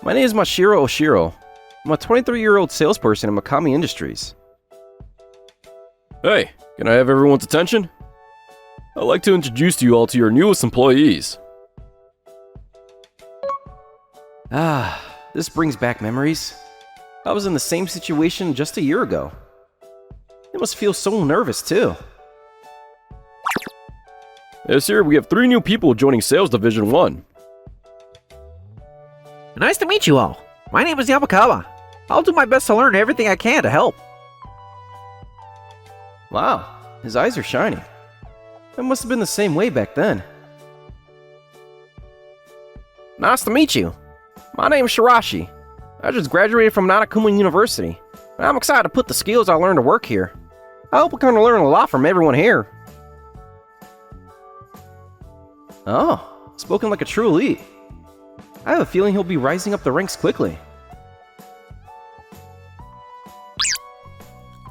My name is Mashiro Oshiro. I'm a 23-year-old salesperson in Makami Industries. Hey, can I have everyone's attention? I'd like to introduce you all to your newest employees. This brings back memories. I was in the same situation just a year ago. It must feel so nervous too. This year we have 3 new people joining Sales Division 1. Nice to meet you all. My name is Yamakawa. I'll do my best to learn everything I can to help. Wow, his eyes are shining. That must have been the same way back then. Nice to meet you. My name is Shirashi. I just graduated from NanaKuma University, and I'm excited to put the skills I learned to work here. I hope we're going to learn a lot from everyone here. Oh, spoken like a true elite. I have a feeling he'll be rising up the ranks quickly.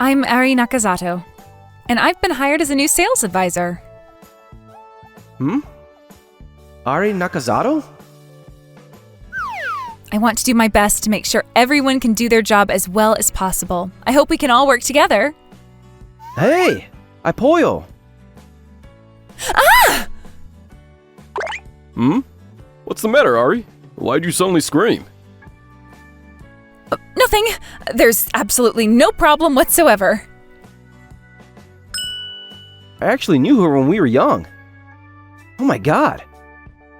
I'm Ari Nakazato, and I've been hired as a new sales advisor. Ari Nakazato? I want to do my best to make sure everyone can do their job as well as possible. I hope we can all work together. Hey! Ipoyo! What's the matter, Ari? Why'd you suddenly scream? Nothing. There's absolutely no problem whatsoever. I actually knew her when we were young. Oh my god!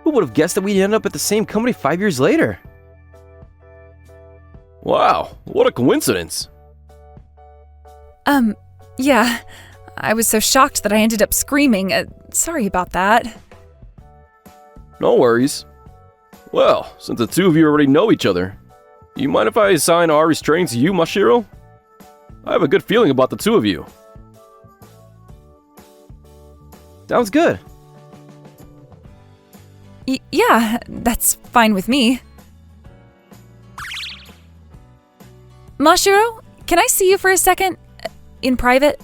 Who would have guessed that we'd end up at the same company 5 years later? Wow, what a coincidence. Yeah. I was so shocked that I ended up screaming. Sorry about that. No worries. Well, since the two of you already know each other, do you mind if I assign Ari's training to you, Mashiro? I have a good feeling about the two of you. Sounds good. Yeah, that's fine with me. Mashiro, can I see you for a second? In private?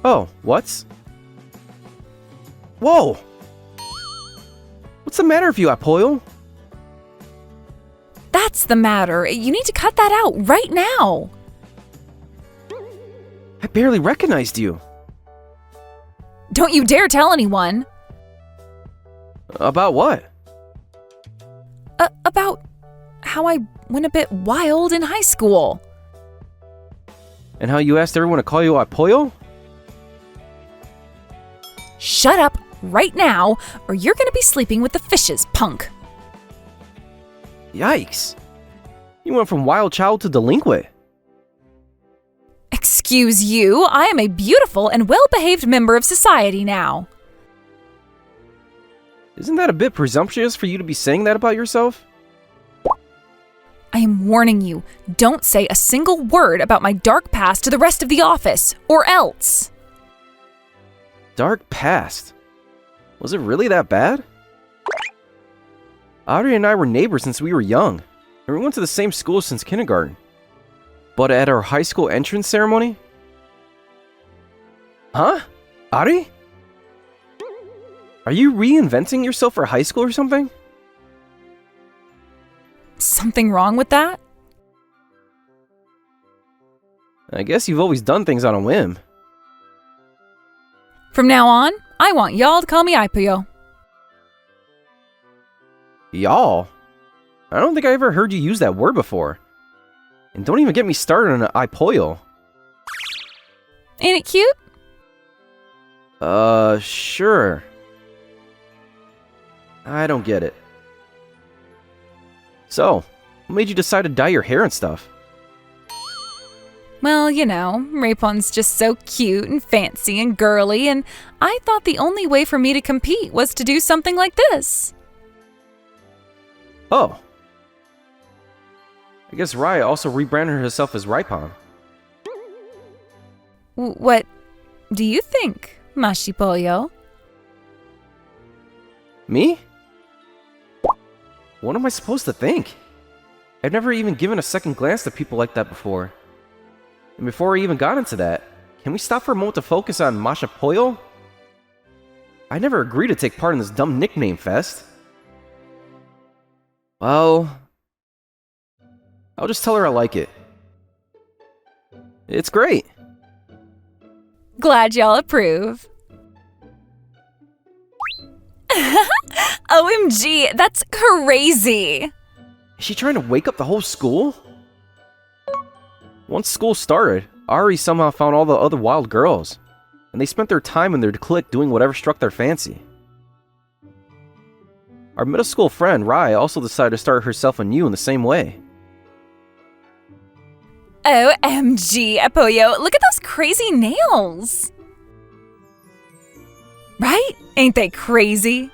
Oh, what's? Whoa! What's the matter with you, Ipoyo? That's the matter. You need to cut that out right now. I barely recognized you. Don't you dare tell anyone. About what? About how I went a bit wild in high school. And how you asked everyone to call you Ipoyo? Shut up right now, or you're gonna be sleeping with the fishes, punk. Yikes. You went from wild child to delinquent. Excuse you, I am a beautiful and well-behaved member of society now. Isn't that a bit presumptuous for you to be saying that about yourself? I am warning you, don't say a single word about my dark past to the rest of the office, or else. Dark past? Was it really that bad? Ari and I were neighbors since we were young, and we went to the same school since kindergarten. But at our high school entrance ceremony... Huh? Ari? Are you reinventing yourself for high school or something? Something wrong with that? I guess you've always done things on a whim. From now on, I want y'all to call me Ipoyo. Y'all? I don't think I ever heard you use that word before. And don't even get me started on Ipoyo. Ain't it cute? Sure. I don't get it. So, what made you decide to dye your hair and stuff? Well, you know, Raypon's just so cute and fancy and girly, and I thought the only way for me to compete was to do something like this. Oh. I guess Raya also rebranded herself as Raipon. What do you think, Mashipoyo? Me? What am I supposed to think? I've never even given a second glance to people like that before. And before I even got into that, can we stop for a moment to focus on Mashipoyo? I never agreed to take part in this dumb nickname fest. Well, I'll just tell her I like it. It's great. Glad y'all approve. OMG, that's crazy. Is she trying to wake up the whole school? Once school started, Ari somehow found all the other wild girls, and they spent their time in their clique doing whatever struck their fancy. Our middle school friend, Rai, also decided to start herself anew in the same way. OMG, Apoyo, look at those crazy nails. Right? Ain't they crazy?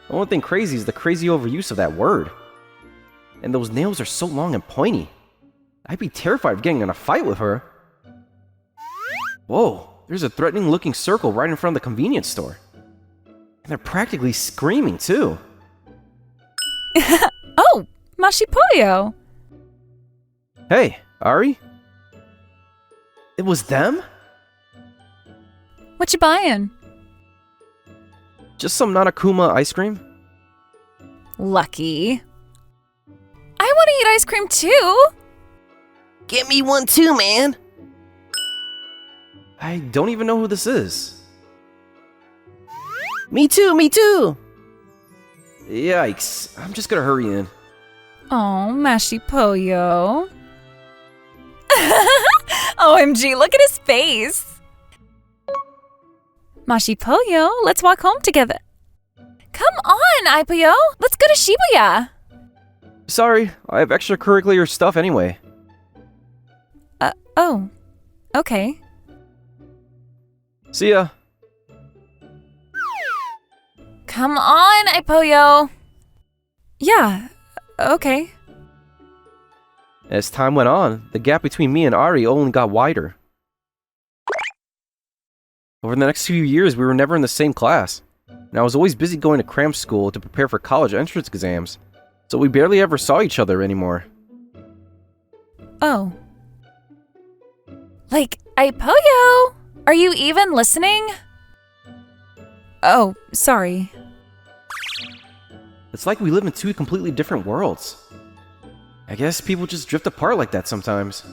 The only thing crazy is the crazy overuse of that word. And those nails are so long and pointy. I'd be terrified of getting in a fight with her. Whoa, there's a threatening looking circle right in front of the convenience store. And they're practically screaming too. Oh, Mashipoyo. Hey, Ari? It was them? What you buying? Just some NanaKuma ice cream? Lucky. I want to eat ice cream too. Get me one too, man. I don't even know who this is. Me too, me too. Yikes, I'm just gonna hurry in. Oh, Mashipoyo. OMG, look at his face. Mashipoyo, let's walk home together. Come on, Aipoyo. Let's go to Shibuya. Sorry, I have extracurricular stuff anyway. Oh. Okay. See ya. Come on, Aipoyo. Yeah, okay. As time went on, the gap between me and Ari only got wider. Over the next few years, we were never in the same class, and I was always busy going to cram school to prepare for college entrance exams, so we barely ever saw each other anymore. Oh. Like, Aipoyo, are you even listening? Oh, sorry. It's like we live in two completely different worlds. I guess people just drift apart like that sometimes.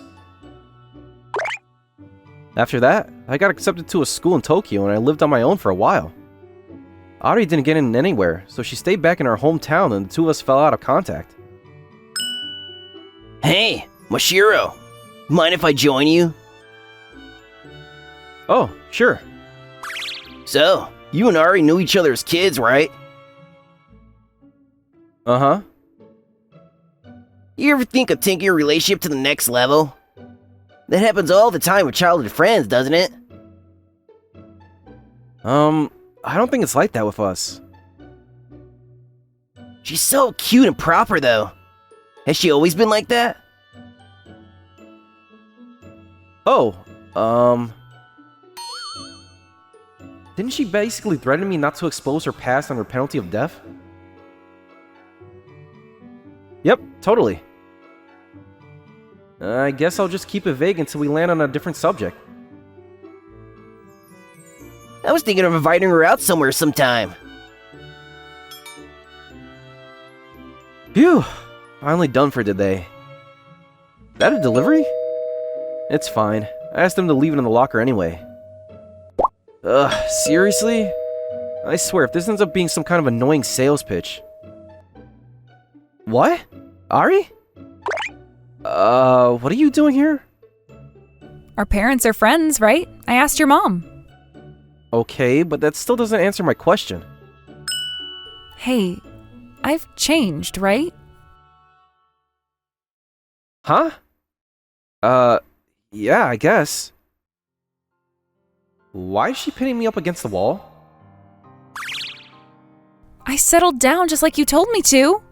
After that, I got accepted to a school in Tokyo and I lived on my own for a while. Ari didn't get in anywhere, so she stayed back in our hometown and the two of us fell out of contact. Hey, Mashiro. Mind if I join you? Oh, sure. So, you and Ari knew each other as kids, right? Uh-huh. You ever think of taking your relationship to the next level? That happens all the time with childhood friends, doesn't it? I don't think it's like that with us. She's so cute and proper, though. Has she always been like that? Oh, didn't she basically threaten me not to expose her past under penalty of death? Yep, totally. I guess I'll just keep it vague until we land on a different subject. I was thinking of inviting her out somewhere sometime. Phew, finally done for today. Is that a delivery? It's fine. I asked them to leave it in the locker anyway. Ugh, seriously? I swear, if this ends up being some kind of annoying sales pitch. What? Ari? What are you doing here? Our parents are friends, right? I asked your mom. Okay, but that still doesn't answer my question. Hey, I've changed, right? Huh? Yeah, I guess. Why is she pinning me up against the wall? I settled down just like you told me to.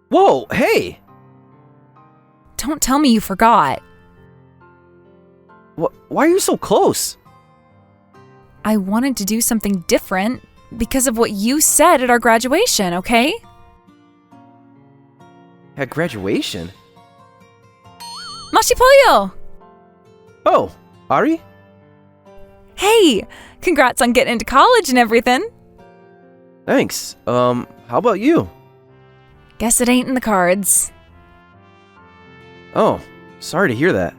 Whoa, hey! Don't tell me you forgot. Why are you so close? I wanted to do something different because of what you said at our graduation, okay? At graduation? Mashipoyo! Oh, Ari? Hey, congrats on getting into college and everything. Thanks. How about you? Guess it ain't in the cards. Oh, sorry to hear that.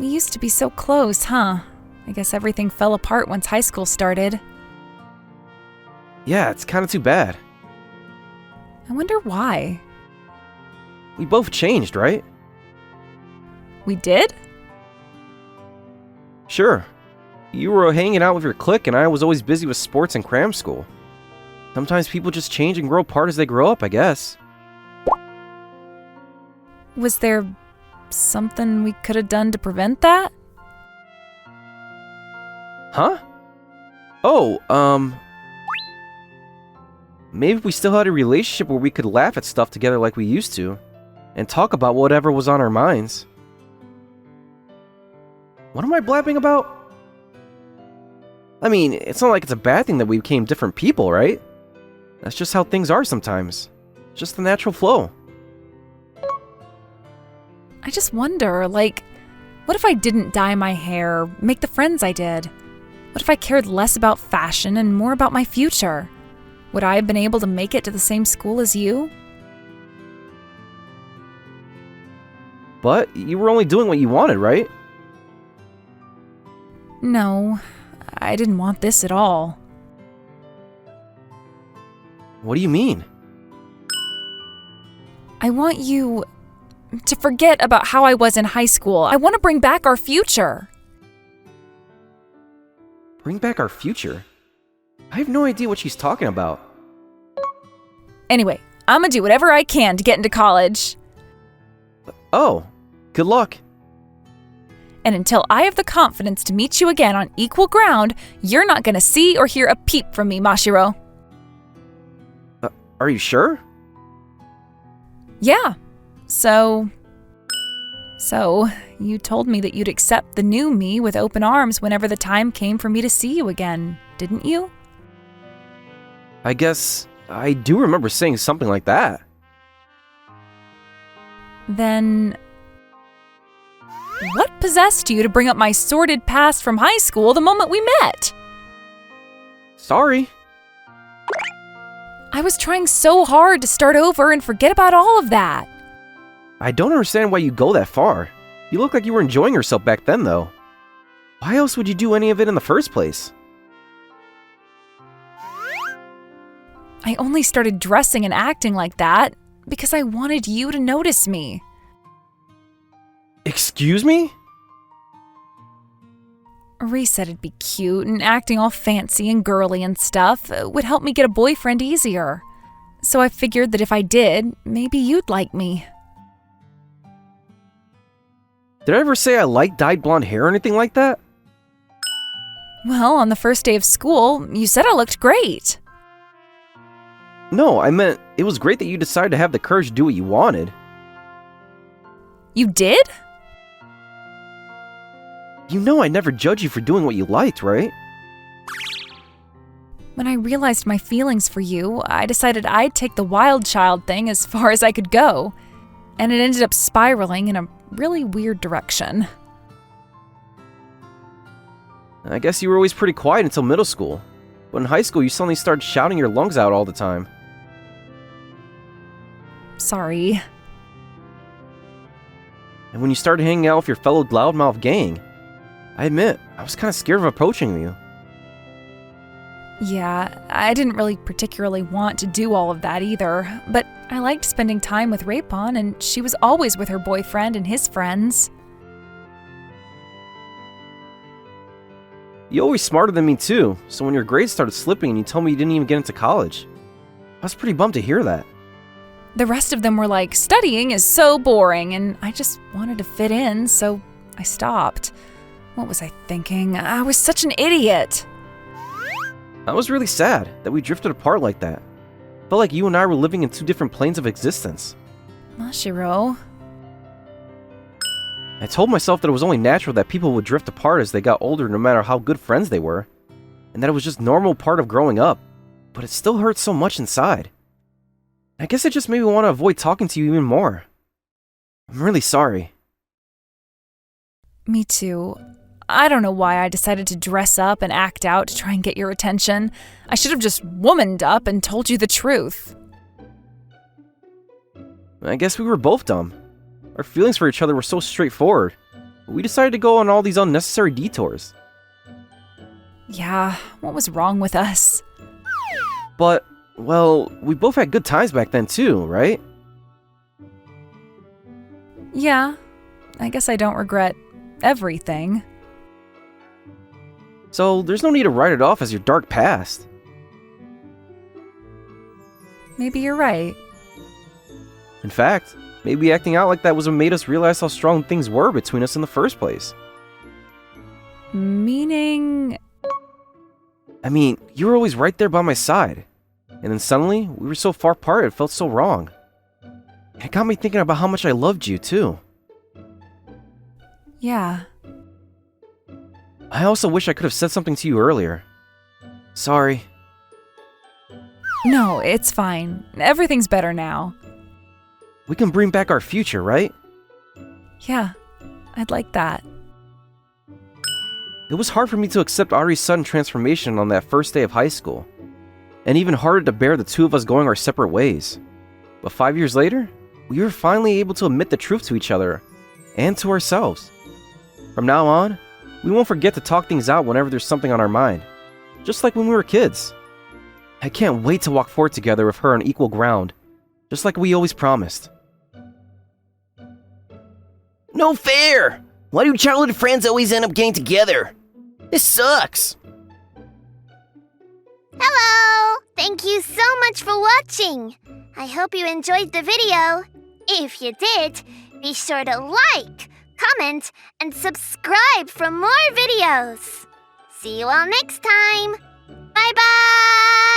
We used to be so close, huh? I guess everything fell apart once high school started. Yeah, it's kind of too bad. I wonder why. We both changed, right? We did? Sure. You were hanging out with your clique, and I was always busy with sports and cram school. Sometimes people just change and grow apart as they grow up, I guess. Was there something we could have done to prevent that? Huh? Oh, maybe if we still had a relationship where we could laugh at stuff together like we used to, and talk about whatever was on our minds. What am I blabbing about? I mean, it's not like it's a bad thing that we became different people, right? That's just how things are sometimes. Just the natural flow. I just wonder, like, what if I didn't dye my hair, make the friends I did? What if I cared less about fashion and more about my future? Would I have been able to make it to the same school as you? But you were only doing what you wanted, right? No, I didn't want this at all. What do you mean? I want you to forget about how I was in high school. I want to bring back our future. Bring back our future? I have no idea what she's talking about. Anyway, I'm gonna do whatever I can to get into college. Oh, good luck. And until I have the confidence to meet you again on equal ground, you're not gonna see or hear a peep from me, Mashiro. Are you sure? Yeah. So, you told me that you'd accept the new me with open arms whenever the time came for me to see you again, didn't you? I guess I do remember saying something like that. Then, what possessed you to bring up my sordid past from high school the moment we met? Sorry. I was trying so hard to start over and forget about all of that. I don't understand why you go that far. You look like you were enjoying yourself back then, though. Why else would you do any of it in the first place? I only started dressing and acting like that because I wanted you to notice me. Excuse me? Ree said it'd be cute, and acting all fancy and girly and stuff would help me get a boyfriend easier. So I figured that if I did, maybe you'd like me. Did I ever say I like dyed blonde hair or anything like that? Well, on the first day of school, you said I looked great. No, I meant it was great that you decided to have the courage to do what you wanted. You did? You know I never judge you for doing what you liked, right? When I realized my feelings for you, I decided I'd take the wild child thing as far as I could go. And it ended up spiraling in a really weird direction. I guess you were always pretty quiet until middle school. But in high school, you suddenly started shouting your lungs out all the time. Sorry. And when you started hanging out with your fellow loudmouth gang, I admit, I was kind of scared of approaching you. Yeah, I didn't really particularly want to do all of that either, but I liked spending time with Rapon, and she was always with her boyfriend and his friends. You're always smarter than me too, so when your grades started slipping and you told me you didn't even get into college, I was pretty bummed to hear that. The rest of them were like, studying is so boring, and I just wanted to fit in, so I stopped. What was I thinking? I was such an idiot. I was really sad that we drifted apart like that. Felt like you and I were living in two different planes of existence. Mashiro. I told myself that it was only natural that people would drift apart as they got older no matter how good friends they were, and that it was just a normal part of growing up, but it still hurt so much inside. I guess it just made me want to avoid talking to you even more. I'm really sorry. Me too. I don't know why I decided to dress up and act out to try and get your attention. I should have just womaned up and told you the truth. I guess we were both dumb. Our feelings for each other were so straightforward. We decided to go on all these unnecessary detours. Yeah, what was wrong with us? But, well, we both had good times back then too, right? Yeah, I guess I don't regret everything. So there's no need to write it off as your dark past. Maybe you're right. In fact, maybe acting out like that was what made us realize how strong things were between us in the first place. Meaning... I mean, you were always right there by my side. And then suddenly, we were so far apart it felt so wrong. And it got me thinking about how much I loved you, too. Yeah. I also wish I could have said something to you earlier. Sorry. No, it's fine. Everything's better now. We can bring back our future, right? Yeah, I'd like that. It was hard for me to accept Ari's sudden transformation on that first day of high school. And even harder to bear the two of us going our separate ways. But 5 years later, we were finally able to admit the truth to each other. And to ourselves. From now on, we won't forget to talk things out whenever there's something on our mind. Just like when we were kids. I can't wait to walk forward together with her on equal ground. Just like we always promised. No fair! Why do childhood friends always end up getting together? This sucks! Hello! Thank you so much for watching! I hope you enjoyed the video. If you did, be sure to like, comment, and subscribe for more videos. See you all next time! Bye-bye!